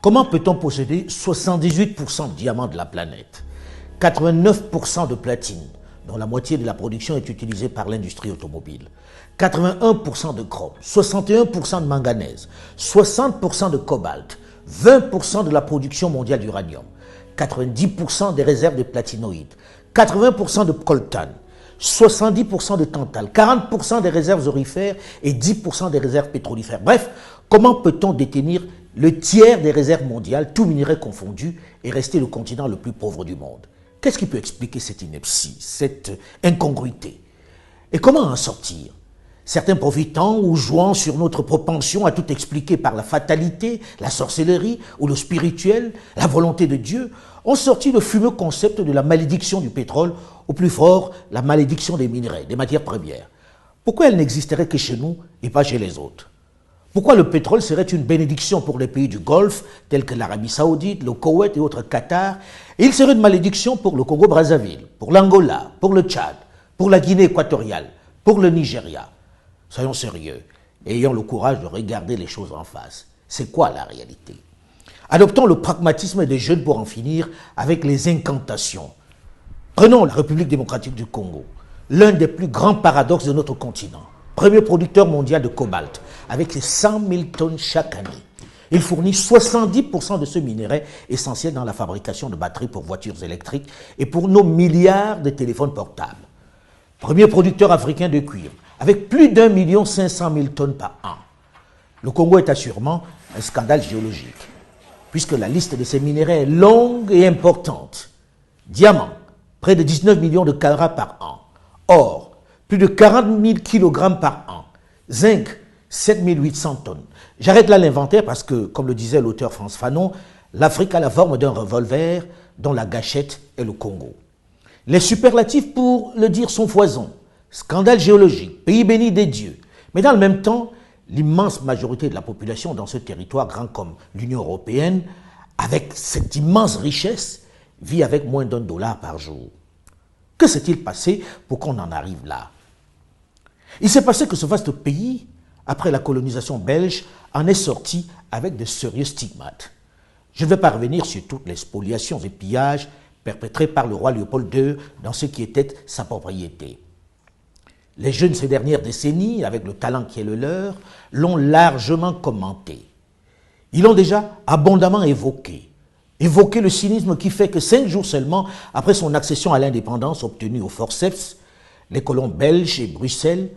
Comment peut-on posséder 78% de diamants de la planète, 89% de platine, dont la moitié de la production est utilisée par l'industrie automobile, 81% de chrome, 61% de manganèse, 60% de cobalt, 20% de la production mondiale d'uranium, 90% des réserves de platinoïdes, 80% de coltan, 70% de tantal, 40% des réserves aurifères et 10% des réserves pétrolifères. Bref, comment peut-on détenir le tiers des réserves mondiales, tous minéraux confondus, et rester le continent le plus pauvre du monde? Qu'est-ce qui peut expliquer cette ineptie, cette incongruité? Et comment en sortir? Certains profitant ou jouant sur notre propension à tout expliquer par la fatalité, la sorcellerie ou le spirituel, la volonté de Dieu, ont sorti le fumeux concept de la malédiction du pétrole, ou plus fort, la malédiction des minerais, des matières premières. Pourquoi elle n'existerait que chez nous et pas chez les autres? Pourquoi le pétrole serait une bénédiction pour les pays du Golfe, tels que l'Arabie Saoudite, le Koweït et autres Qatar, et il serait une malédiction pour le Congo-Brazzaville, pour l'Angola, pour le Tchad, pour la Guinée équatoriale, pour le Nigeria? Soyons sérieux et ayons le courage de regarder les choses en face. C'est quoi la réalité? Adoptons le pragmatisme des jeunes pour en finir avec les incantations. Prenons la République démocratique du Congo, l'un des plus grands paradoxes de notre continent. Premier producteur mondial de cobalt, avec ses 100 000 tonnes chaque année. Il fournit 70% de ce minerai essentiel dans la fabrication de batteries pour voitures électriques et pour nos milliards de téléphones portables. Premier producteur africain de cuivre, avec plus d'1 500 000 tonnes par an. Le Congo est assurément un scandale géologique, puisque la liste de ces minéraux est longue et importante. Diamant, près de 19 millions de carats par an. Or, plus de 40 000 kg par an. Zinc, 7 800 tonnes. J'arrête là l'inventaire parce que, comme le disait l'auteur Frantz Fanon, l'Afrique a la forme d'un revolver dont la gâchette est le Congo. Les superlatifs, pour le dire, sont foison. Scandale géologique, pays béni des dieux. Mais dans le même temps, l'immense majorité de la population dans ce territoire grand comme l'Union européenne, avec cette immense richesse, vit avec moins d'$1 par jour. Que s'est-il passé pour qu'on en arrive là? Il s'est passé que ce vaste pays, après la colonisation belge, en est sorti avec de sérieux stigmates. Je ne vais pas revenir sur toutes les spoliations et pillages perpétrés par le roi Léopold II dans ce qui était sa propriété. Les jeunes ces dernières décennies, avec le talent qui est le leur, l'ont largement commenté. Ils l'ont déjà abondamment évoqué. Évoqué le cynisme qui fait que 5 jours seulement après son accession à l'indépendance obtenue au forceps, les colons belges et Bruxelles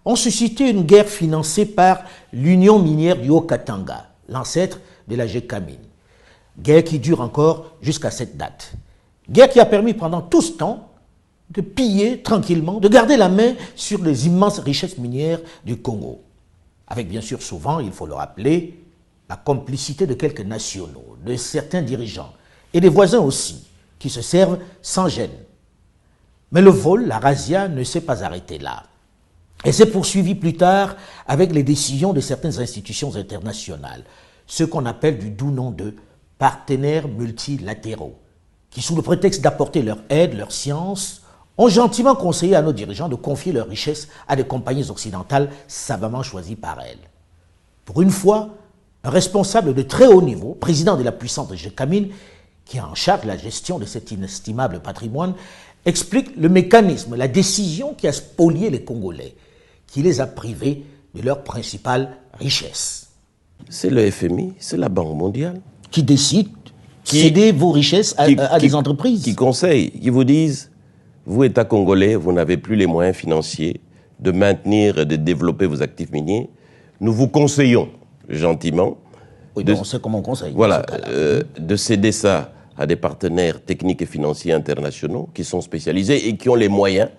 ont suscité une guerre financée par l'Union minière du Haut-Katanga, l'ancêtre de la GECAMINE. Guerre qui dure encore jusqu'à cette date. Guerre qui a permis pendant tout ce temps de piller tranquillement, de garder la main sur les immenses richesses minières du Congo. Avec bien sûr souvent, il faut le rappeler, la complicité de quelques nationaux, de certains dirigeants et des voisins aussi, qui se servent sans gêne. Mais le vol, la razzia, ne s'est pas arrêté là. Elle s'est poursuivie plus tard avec les décisions de certaines institutions internationales, ce qu'on appelle du doux nom de partenaires multilatéraux, qui sous le prétexte d'apporter leur aide, leur science, ont gentiment conseillé à nos dirigeants de confier leurs richesses à des compagnies occidentales savamment choisies par elles. Pour une fois, un responsable de très haut niveau, président de la puissante GECAMINE, qui est en charge de la gestion de cet inestimable patrimoine, explique le mécanisme, la décision qui a spolié les Congolais, qui les a privés de leur principale richesse. C'est le FMI, c'est la Banque mondiale. Qui décide de céder vos richesses à des entreprises. Qui conseillent, qui vous disent, vous, État congolais, vous n'avez plus les moyens financiers de maintenir et de développer vos actifs miniers. Nous vous conseillons gentiment. Oui, on sait comment on conseille. Voilà, de céder ça à des partenaires techniques et financiers internationaux qui sont spécialisés et qui ont les moyens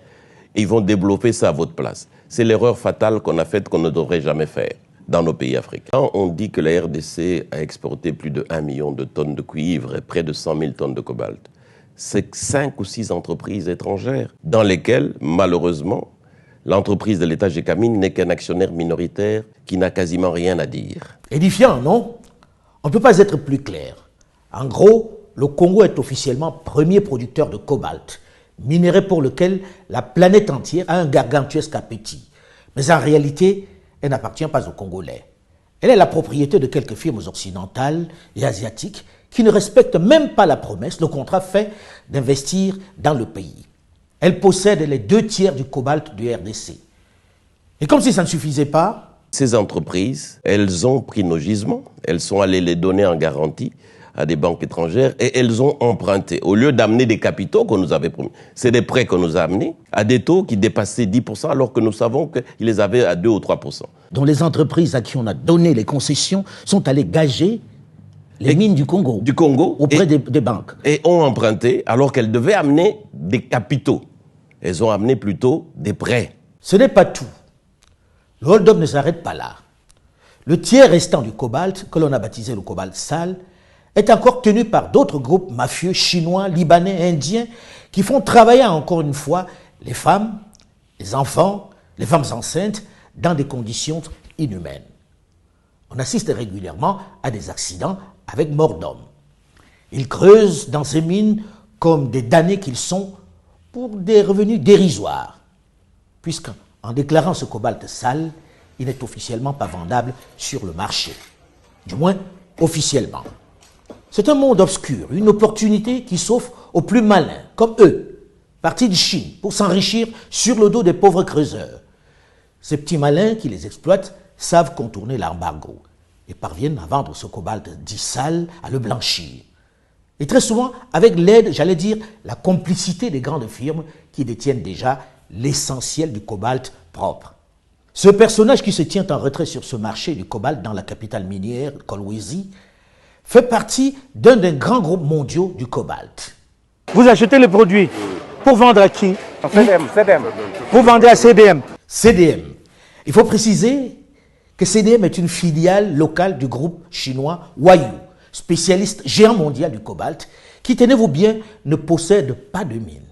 et ils vont développer ça à votre place. C'est l'erreur fatale qu'on a faite, qu'on ne devrait jamais faire dans nos pays africains. Quand on dit que la RDC a exporté plus de 1 million de tonnes de cuivre et près de 100 000 tonnes de cobalt, c'est 5 ou 6 entreprises étrangères dans lesquelles, malheureusement, l'entreprise de l'État GECAMINE n'est qu'un actionnaire minoritaire qui n'a quasiment rien à dire. Édifiant, non? On ne peut pas être plus clair. En gros, le Congo est officiellement premier producteur de cobalt, minerai pour lequel la planète entière a un gargantuesque appétit. Mais en réalité, elle n'appartient pas aux Congolais. Elle est la propriété de quelques firmes occidentales et asiatiques qui ne respectent même pas la promesse, le contrat fait d'investir dans le pays. Elle possède les 2/3 du cobalt du RDC. Et comme si ça ne suffisait pas, ces entreprises, elles ont pris nos gisements, elles sont allées les donner en garantie à des banques étrangères et elles ont emprunté. Au lieu d'amener des capitaux qu'on nous avait promis, c'est des prêts qu'on nous a amenés à des taux qui dépassaient 10% alors que nous savons qu'ils les avaient à 2 ou 3%. Dont les entreprises à qui on a donné les concessions sont allées gager les mines du Congo auprès des banques. Et ont emprunté alors qu'elles devaient amener des capitaux. Elles ont amené plutôt des prêts. Ce n'est pas tout. Le hold-up ne s'arrête pas là. Le tiers restant du cobalt, que l'on a baptisé le cobalt sale, est encore tenu par d'autres groupes mafieux chinois, libanais, indiens, qui font travailler encore une fois les femmes, les enfants, les femmes enceintes, dans des conditions inhumaines. On assiste régulièrement à des accidents avec mort d'homme. Ils creusent dans ces mines comme des damnés qu'ils sont pour des revenus dérisoires, puisqu'en déclarant ce cobalt sale, il n'est officiellement pas vendable sur le marché. Du moins, officiellement. C'est un monde obscur, une opportunité qui s'offre aux plus malins, comme eux, partis de Chine, pour s'enrichir sur le dos des pauvres creuseurs. Ces petits malins qui les exploitent savent contourner l'embargo et parviennent à vendre ce cobalt dit sale, à le blanchir. Et très souvent, avec l'aide, j'allais dire, la complicité des grandes firmes qui détiennent déjà l'essentiel du cobalt propre. Ce personnage qui se tient en retrait sur ce marché du cobalt dans la capitale minière, Kolwezi, fait partie d'un des grands groupes mondiaux du cobalt. Vous achetez le produit pour vendre à qui? CDM. Vous vendez à CDM. CDM. Il faut préciser que CDM est une filiale locale du groupe chinois Huayou, spécialiste géant mondial du cobalt, qui, tenez-vous bien, ne possède pas de mine.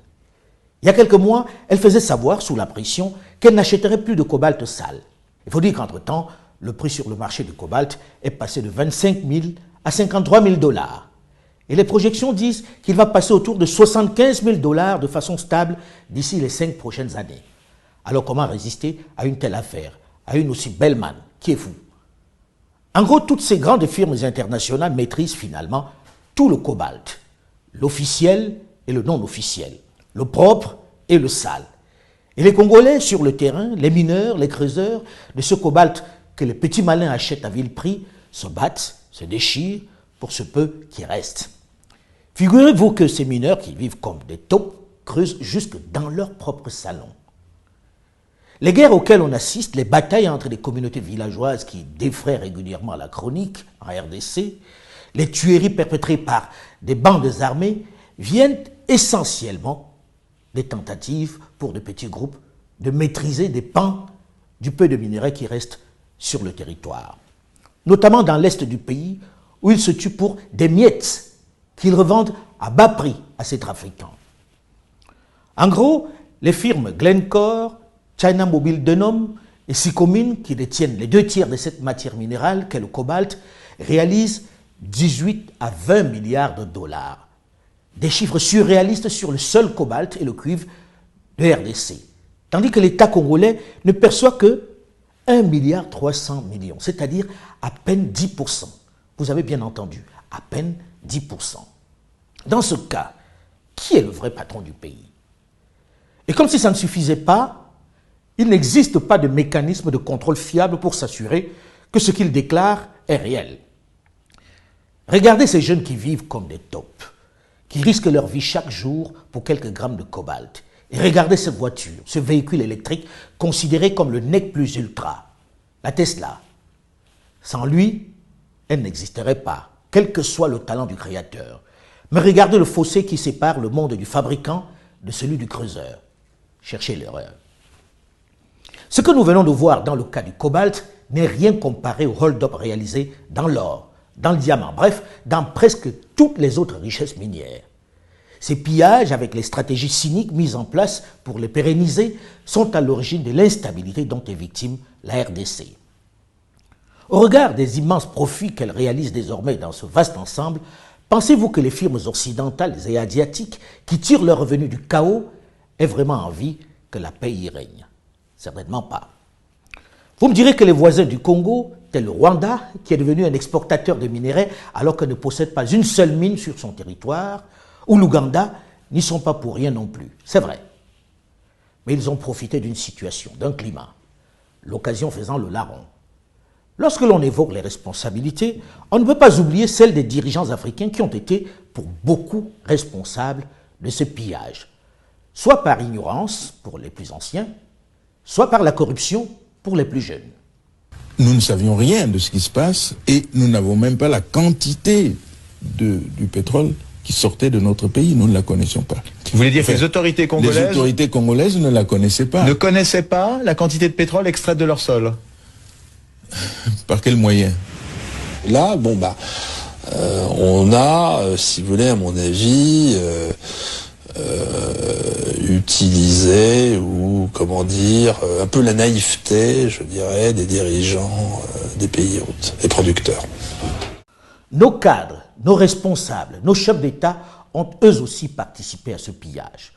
Il y a quelques mois, elle faisait savoir, sous la pression, qu'elle n'achèterait plus de cobalt sale. Il faut dire qu'entre-temps, le prix sur le marché du cobalt est passé de 25 000 à 53 000 $. Et les projections disent qu'il va passer autour de 75 000 $ de façon stable d'ici les 5 prochaines années. Alors comment résister à une telle affaire, à une aussi belle manne, qui est fou? En gros, toutes ces grandes firmes internationales maîtrisent finalement tout le cobalt, l'officiel et le non officiel, le propre et le sale. Et les Congolais sur le terrain, les mineurs, les creuseurs de ce cobalt que les petits malins achètent à vil prix, se battent, se déchirent pour ce peu qui reste. Figurez-vous que ces mineurs qui vivent comme des taupes creusent jusque dans leur propre salon. Les guerres auxquelles on assiste, les batailles entre les communautés villageoises qui défraient régulièrement la chronique en RDC, les tueries perpétrées par des bandes armées viennent essentiellement des tentatives pour de petits groupes de maîtriser des pans du peu de minerais qui restent sur le territoire. Notamment dans l'est du pays, où ils se tuent pour des miettes qu'ils revendent à bas prix à ces trafiquants. En gros, les firmes Glencore, China Mobile Denom et Sycomine, qui détiennent les 2/3 de cette matière minérale qu'est le cobalt, réalisent 18 à 20 milliards de $. Des chiffres surréalistes sur le seul cobalt et le cuivre de RDC. Tandis que l'État congolais ne perçoit que 1,3 milliard, c'est-à-dire à peine 10%. Vous avez bien entendu, à peine 10%. Dans ce cas, qui est le vrai patron du pays? Et comme si ça ne suffisait pas, il n'existe pas de mécanisme de contrôle fiable pour s'assurer que ce qu'il déclare est réel. Regardez ces jeunes qui vivent comme des taupes, qui risquent leur vie chaque jour pour quelques grammes de cobalt. Et regardez cette voiture, ce véhicule électrique considéré comme le nec plus ultra, la Tesla. Sans lui, elle n'existerait pas, quel que soit le talent du créateur. Mais regardez le fossé qui sépare le monde du fabricant de celui du creuseur. Cherchez l'erreur. Ce que nous venons de voir dans le cas du cobalt n'est rien comparé au hold-up réalisé dans l'or, dans le diamant, bref, dans presque toutes les autres richesses minières. Ces pillages, avec les stratégies cyniques mises en place pour les pérenniser, sont à l'origine de l'instabilité dont est victime la RDC. Au regard des immenses profits qu'elle réalise désormais dans ce vaste ensemble, pensez-vous que les firmes occidentales et asiatiques qui tirent leurs revenus du chaos aient vraiment envie que la paix y règne? Certainement pas. Vous me direz que les voisins du Congo, tel le Rwanda, qui est devenu un exportateur de minerais alors qu'il ne possède pas une seule mine sur son territoire, ou l'Ouganda, n'y sont pas pour rien non plus. C'est vrai. Mais ils ont profité d'une situation, d'un climat, l'occasion faisant le larron. Lorsque l'on évoque les responsabilités, on ne peut pas oublier celles des dirigeants africains qui ont été, pour beaucoup, responsables de ce pillage, soit par ignorance pour les plus anciens, soit par la corruption pour les plus jeunes. Nous ne savions rien de ce qui se passe et nous n'avons même pas la quantité du pétrole qui sortait de notre pays, nous ne la connaissions pas. Vous voulez dire que les autorités congolaises ne la connaissaient pas. Ne connaissaient pas la quantité de pétrole extraite de leur sol? Par quel moyen? Là, on a, si vous voulez, à mon avis, utilisé, ou comment dire, un peu la naïveté, je dirais, des dirigeants des pays hôtes, des producteurs. Nos cadres, nos responsables, nos chefs d'État ont eux aussi participé à ce pillage.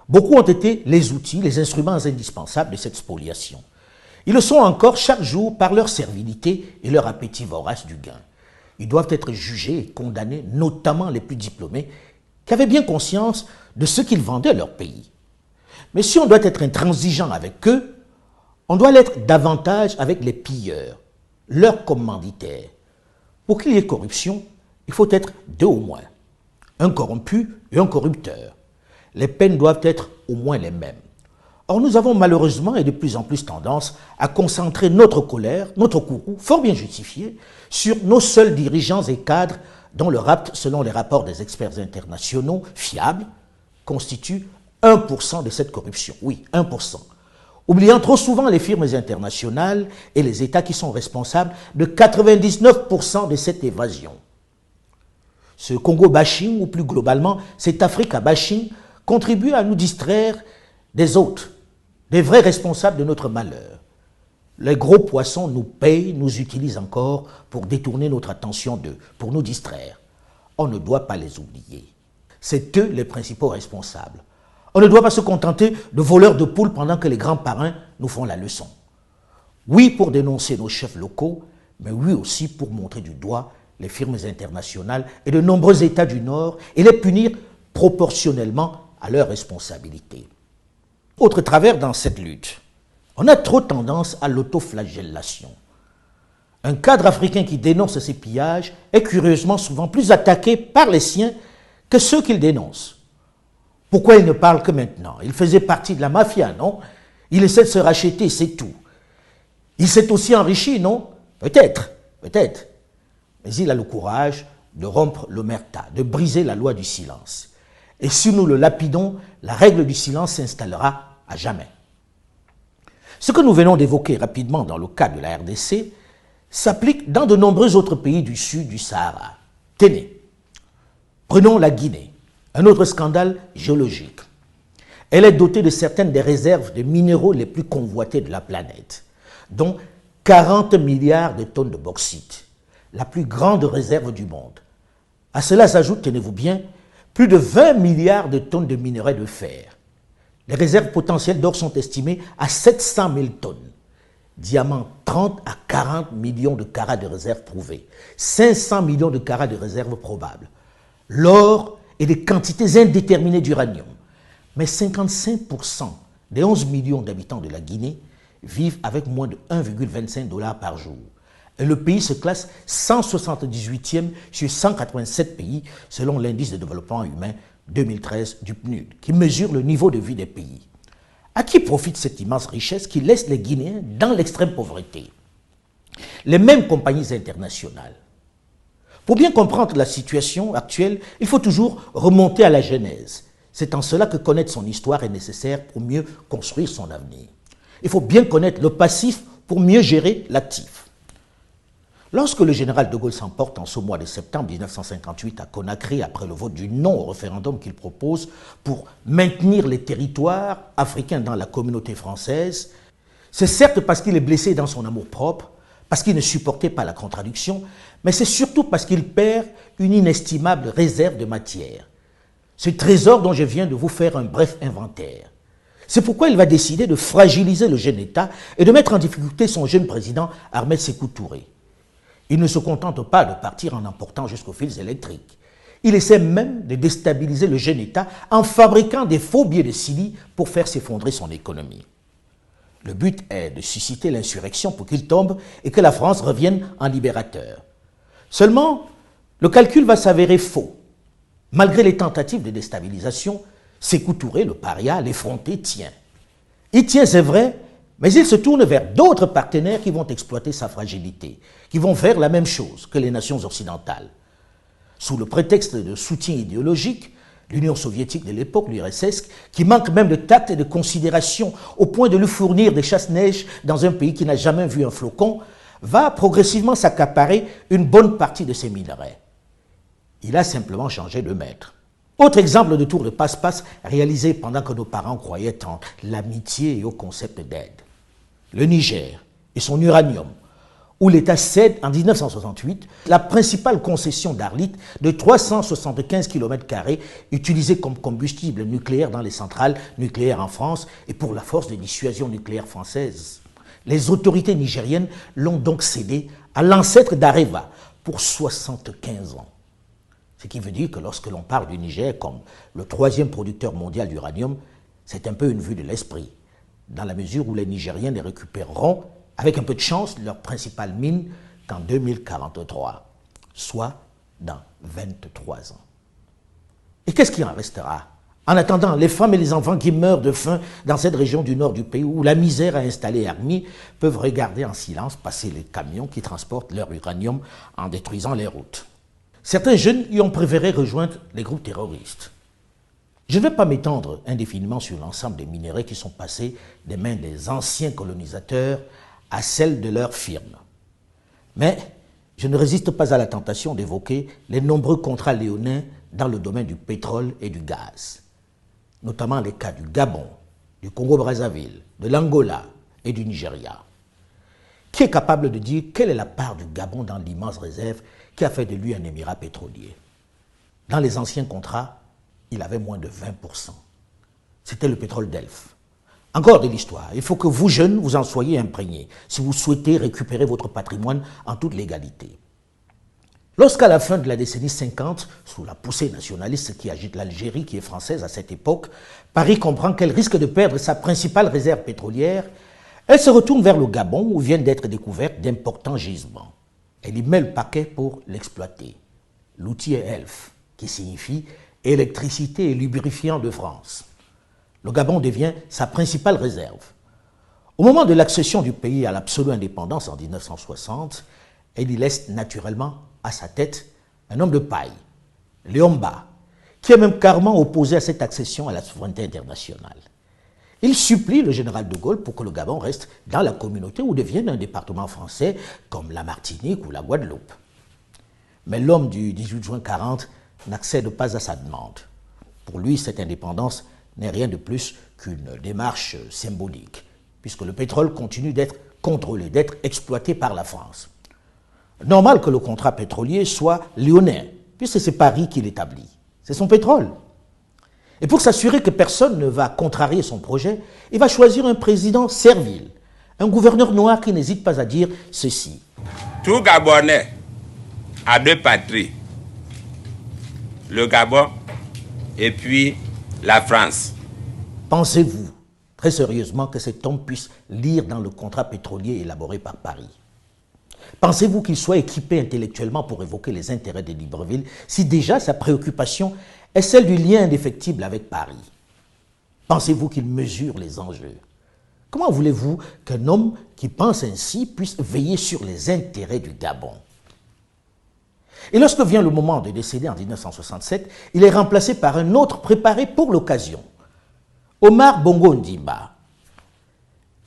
Beaucoup ont été les outils, les instruments indispensables de cette spoliation. Ils le sont encore chaque jour par leur servilité et leur appétit vorace du gain. Ils doivent être jugés et condamnés, notamment les plus diplômés, qui avaient bien conscience de ce qu'ils vendaient à leur pays. Mais si on doit être intransigeant avec eux, on doit l'être davantage avec les pilleurs, leurs commanditaires. Pour qu'il y ait corruption, il faut être deux au moins, un corrompu et un corrupteur. Les peines doivent être au moins les mêmes. Or, nous avons malheureusement et de plus en plus tendance à concentrer notre colère, notre courroux, fort bien justifié, sur nos seuls dirigeants et cadres dont le rapt, selon les rapports des experts internationaux fiables, constitue 1% de cette corruption. Oui, 1%. Oubliant trop souvent les firmes internationales et les États qui sont responsables de 99% de cette évasion. Ce Congo-bashing, ou plus globalement, cet Africa-bashing, contribue à nous distraire des autres, des vrais responsables de notre malheur. Les gros poissons nous payent, nous utilisent encore pour détourner notre attention d'eux, pour nous distraire. On ne doit pas les oublier. C'est eux les principaux responsables. On ne doit pas se contenter de voleurs de poules pendant que les grands parrains nous font la leçon. Oui, pour dénoncer nos chefs locaux, mais oui aussi pour montrer du doigt les firmes internationales et de nombreux États du Nord et les punir proportionnellement à leurs responsabilités. Autre travers dans cette lutte, on a trop tendance à l'autoflagellation. Un cadre africain qui dénonce ces pillages est curieusement souvent plus attaqué par les siens que ceux qu'il dénonce. Pourquoi il ne parle que maintenant? Il faisait partie de la mafia, non? Il essaie de se racheter, c'est tout. Il s'est aussi enrichi, non? Peut-être, peut-être. Mais il a le courage de rompre l'omerta, de briser la loi du silence. Et si nous le lapidons, la règle du silence s'installera à jamais. Ce que nous venons d'évoquer rapidement dans le cas de la RDC s'applique dans de nombreux autres pays du sud du Sahara. Tenez, prenons la Guinée, un autre scandale géologique. Elle est dotée de certaines des réserves de minéraux les plus convoités de la planète, dont 40 milliards de tonnes de bauxite, la plus grande réserve du monde. À cela s'ajoute, tenez-vous bien, plus de 20 milliards de tonnes de minerais de fer. Les réserves potentielles d'or sont estimées à 700 000 tonnes. Diamants, 30 à 40 millions de carats de réserves prouvées. 500 millions de carats de réserves probables. L'or et des quantités indéterminées d'uranium. Mais 55% des 11 millions d'habitants de la Guinée vivent avec moins de 1,25 $ par jour. Et le pays se classe 178e sur 187 pays selon l'indice de développement humain 2013 du PNUD, qui mesure le niveau de vie des pays. À qui profite cette immense richesse qui laisse les Guinéens dans l'extrême pauvreté? Les mêmes compagnies internationales. Pour bien comprendre la situation actuelle, il faut toujours remonter à la genèse. C'est en cela que connaître son histoire est nécessaire pour mieux construire son avenir. Il faut bien connaître le passif pour mieux gérer l'actif. Lorsque le général de Gaulle s'emporte en ce mois de septembre 1958 à Conakry après le vote du non au référendum qu'il propose pour maintenir les territoires africains dans la communauté française, c'est certes parce qu'il est blessé dans son amour-propre, parce qu'il ne supportait pas la contradiction, mais c'est surtout parce qu'il perd une inestimable réserve de matière. Ce trésor dont je viens de vous faire un bref inventaire. C'est pourquoi il va décider de fragiliser le jeune État et de mettre en difficulté son jeune président Ahmed Sékou Touré. Il ne se contente pas de partir en emportant jusqu'aux fils électriques. Il essaie même de déstabiliser le jeune État en fabriquant des faux billets de Sili pour faire s'effondrer son économie. Le but est de susciter l'insurrection pour qu'il tombe et que la France revienne en libérateur. Seulement, le calcul va s'avérer faux. Malgré les tentatives de déstabilisation, Sékou Touré, le paria, l'effronté, tient. Il tient, c'est vrai, mais il se tourne vers d'autres partenaires qui vont exploiter sa fragilité, qui vont faire la même chose que les nations occidentales. Sous le prétexte de soutien idéologique, l'Union soviétique de l'époque, l'URSS, qui manque même de tact et de considération au point de lui fournir des chasse-neige dans un pays qui n'a jamais vu un flocon, va progressivement s'accaparer une bonne partie de ses minerais. Il a simplement changé de maître. Autre exemple de tour de passe-passe réalisé pendant que nos parents croyaient en l'amitié et au concept d'aide. Le Niger et son uranium, où l'État cède en 1968 la principale concession d'Arlit de 375 km² utilisée comme combustible nucléaire dans les centrales nucléaires en France et pour la force de dissuasion nucléaire française. Les autorités nigériennes l'ont donc cédé à l'ancêtre d'Areva pour 75 ans. Ce qui veut dire que lorsque l'on parle du Niger comme le troisième producteur mondial d'uranium, c'est un peu une vue de l'esprit, dans la mesure où les Nigériens les récupéreront, avec un peu de chance, leur principale mine qu'en 2043, soit dans 23 ans. Et qu'est-ce qui en restera? En attendant, les femmes et les enfants qui meurent de faim dans cette région du nord du pays où la misère a installé l'armée peuvent regarder en silence passer les camions qui transportent leur uranium en détruisant les routes. Certains jeunes y ont préféré rejoindre les groupes terroristes. Je ne vais pas m'étendre indéfiniment sur l'ensemble des minerais qui sont passés des mains des anciens colonisateurs à celles de leurs firmes. Mais je ne résiste pas à la tentation d'évoquer les nombreux contrats léonins dans le domaine du pétrole et du gaz, notamment les cas du Gabon, du Congo-Brazzaville, de l'Angola et du Nigeria. Qui est capable de dire quelle est la part du Gabon dans l'immense réserve qui a fait de lui un émirat pétrolier? Dans les anciens contrats, il avait moins de 20%. C'était le pétrole d'Elf. Encore de l'histoire. Il faut que vous, jeunes, vous en soyez imprégnés si vous souhaitez récupérer votre patrimoine en toute légalité. Lorsqu'à la fin de la décennie 50, sous la poussée nationaliste qui agite l'Algérie, qui est française à cette époque, Paris comprend qu'elle risque de perdre sa principale réserve pétrolière, elle se retourne vers le Gabon où viennent d'être découvertes d'importants gisements. Elle y met le paquet pour l'exploiter. L'outil est ELF, qui signifie électricité et lubrifiant de France. Le Gabon devient sa principale réserve. Au moment de l'accession du pays à l'absolue indépendance en 1960, elle y laisse naturellement à sa tête un homme de paille, Léomba, qui est même carrément opposé à cette accession à la souveraineté internationale. Il supplie le général de Gaulle pour que le Gabon reste dans la communauté ou devienne un département français comme la Martinique ou la Guadeloupe. Mais l'homme du 18 juin 40 n'accède pas à sa demande. Pour lui, cette indépendance n'est rien de plus qu'une démarche symbolique, puisque le pétrole continue d'être contrôlé, d'être exploité par la France. Normal que le contrat pétrolier soit lyonnais, puisque c'est Paris qui l'établit. C'est son pétrole. Et pour s'assurer que personne ne va contrarier son projet, il va choisir un président servile, un gouverneur noir qui n'hésite pas à dire ceci. Tout Gabonais a deux patries, le Gabon et puis la France. Pensez-vous, très sérieusement, que cet homme puisse lire dans le contrat pétrolier élaboré par Paris? Pensez-vous qu'il soit équipé intellectuellement pour évoquer les intérêts de Libreville, si déjà sa préoccupation est celle du lien indéfectible avec Paris? Pensez-vous qu'il mesure les enjeux? Comment voulez-vous qu'un homme qui pense ainsi puisse veiller sur les intérêts du Gabon? Et lorsque vient le moment de décéder en 1967, il est remplacé par un autre préparé pour l'occasion, Omar Bongo Ondimba.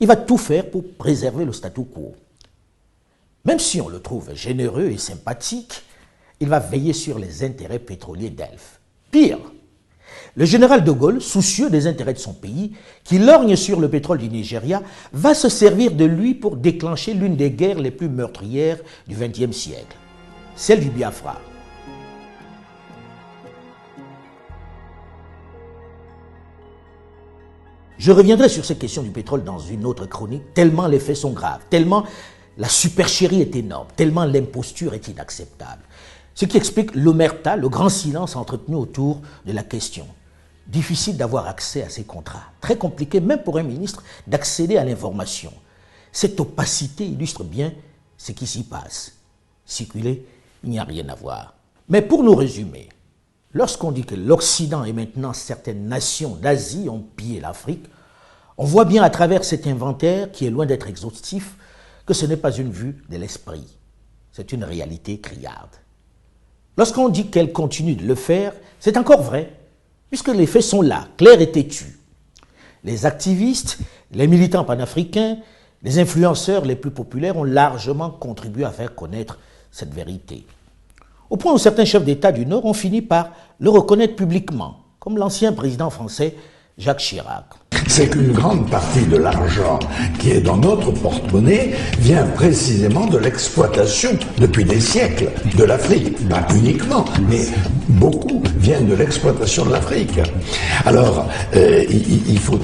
Il va tout faire pour préserver le statu quo. Même si on le trouve généreux et sympathique, il va veiller sur les intérêts pétroliers d'Elf. Pire, le général de Gaulle, soucieux des intérêts de son pays, qui lorgne sur le pétrole du Nigeria, va se servir de lui pour déclencher l'une des guerres les plus meurtrières du XXe siècle, celle du Biafra. Je reviendrai sur cette question du pétrole dans une autre chronique, tellement les faits sont graves, tellement La supercherie est énorme, tellement l'imposture est inacceptable. Ce qui explique l'omerta, le grand silence entretenu autour de la question. Difficile d'avoir accès à ces contrats. Très compliqué, même pour un ministre, d'accéder à l'information. Cette opacité illustre bien ce qui s'y passe. Circuler, il n'y a rien à voir. Mais pour nous résumer, lorsqu'on dit que l'Occident et maintenant certaines nations d'Asie ont pillé l'Afrique, on voit bien à travers cet inventaire, qui est loin d'être exhaustif, que ce n'est pas une vue de l'esprit. C'est une réalité criarde. Lorsqu'on dit qu'elle continue de le faire, c'est encore vrai, puisque les faits sont là, clairs et têtus. Les activistes, les militants panafricains, les influenceurs les plus populaires ont largement contribué à faire connaître cette vérité. Au point où certains chefs d'État du Nord ont fini par le reconnaître publiquement, comme l'ancien président français Jacques Chirac. C'est qu'une grande partie de l'argent qui est dans notre porte-monnaie vient précisément de l'exploitation, depuis des siècles, de l'Afrique. Pas uniquement, mais beaucoup viennent de l'exploitation de l'Afrique. Alors, il faut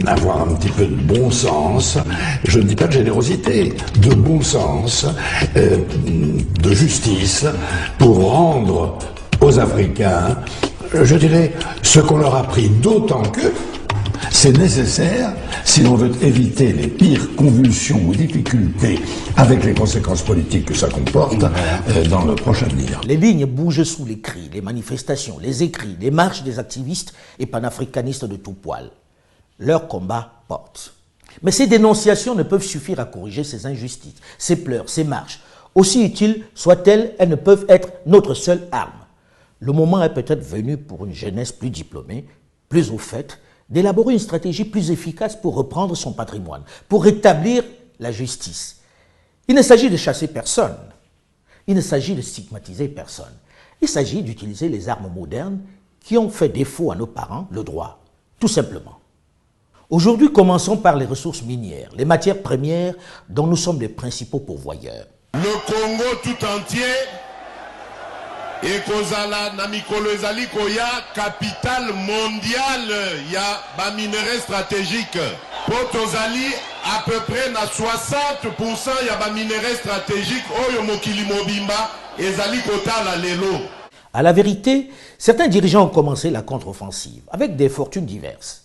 avoir un petit peu de bon sens, je ne dis pas de générosité, de bon sens, de justice, pour rendre aux Africains, je dirais, ce qu'on leur a pris, d'autant que c'est nécessaire si l'on veut éviter les pires convulsions ou difficultés avec les conséquences politiques que ça comporte dans le prochain avenir. Les lignes bougent sous les cris, les manifestations, les écrits, les marches des activistes et panafricanistes de tout poil. Leur combat porte. Mais ces dénonciations ne peuvent suffire à corriger ces injustices, ces pleurs, ces marches. Aussi utiles soient-elles, elles ne peuvent être notre seule arme. Le moment est peut-être venu pour une jeunesse plus diplômée, plus au fait, d'élaborer une stratégie plus efficace pour reprendre son patrimoine, pour rétablir la justice. Il ne s'agit de chasser personne, il ne s'agit de stigmatiser personne. Il s'agit d'utiliser les armes modernes qui ont fait défaut à nos parents, le droit, tout simplement. Aujourd'hui, commençons par les ressources minières, les matières premières dont nous sommes les principaux pourvoyeurs. Le Congo tout entier et kozala na mikolo ezali koya capitale mondiale ya ba minerais stratégique. Potozali à peu près na 60% ya ba minerais stratégique oyo mokili mobimba ezali kotala lelo. À la vérité, certains dirigeants ont commencé la contre-offensive avec des fortunes diverses.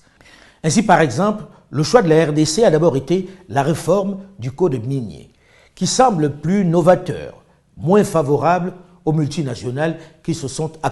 Ainsi, par exemple, le choix de la RDC a d'abord été la réforme du code minier, qui semble plus novateur, moins favorable aux multinationales qui se sont